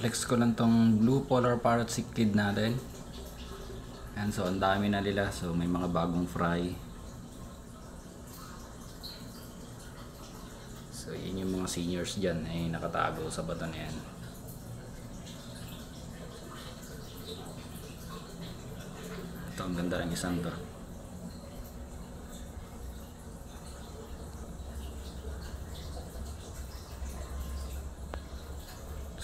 Flex ko lang tong blue polar parrot cichlid natin. And so ang dami na nila, so may mga bagong fry. So yun yung mga seniors dyan ay nakatago sa bato na yan. Ito ang ganda ng isang to.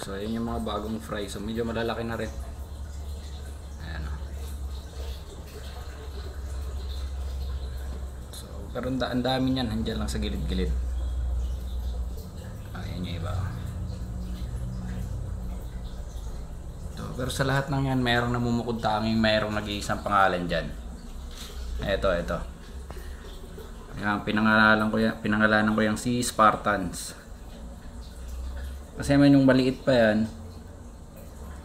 So yun yung mga bagong fry, so medyo malalaki na rin. Ayan o. So pero ang dami nyan, andyan lang sa gilid-gilid. Ayan yung iba. So, pero sa lahat ng yan, mayroong namumukod tanging mayroong nag-iisang pangalan dyan. Ito. Ayan, pinangalanan ko yung si Spartans. Kasi may nung maliit pa yan,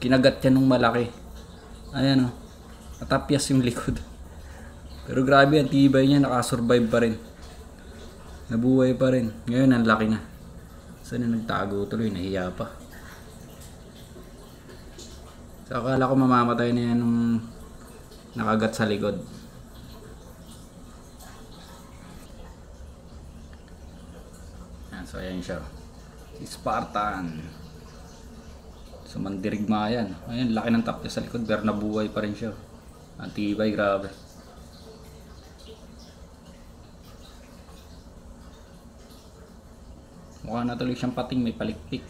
kinagat yan nung malaki. Ayan o, natapyas yung likod. Pero grabe, ang tibay niya, nakasurvive pa rin. Nabuhay pa rin. Ngayon, ang laki na. Saan na nagtago tuloy, nahiya pa. So akala ko mamamatay na yan nung nakagat sa likod. Ayan, so ayan siya. Spartan. So mandirigma yan. Ayan, laki ng tapya sa likod pero nabuhay pa rin siya. Ang tibay, grabe. Mukha na tuloy siyang pating, may palikpik.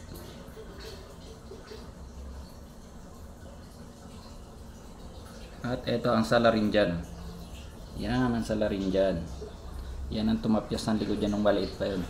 At eto ang Salarindian. Yan ang Salarindian. Yan ang tumapyas ng likod yan nung maliit pa yun.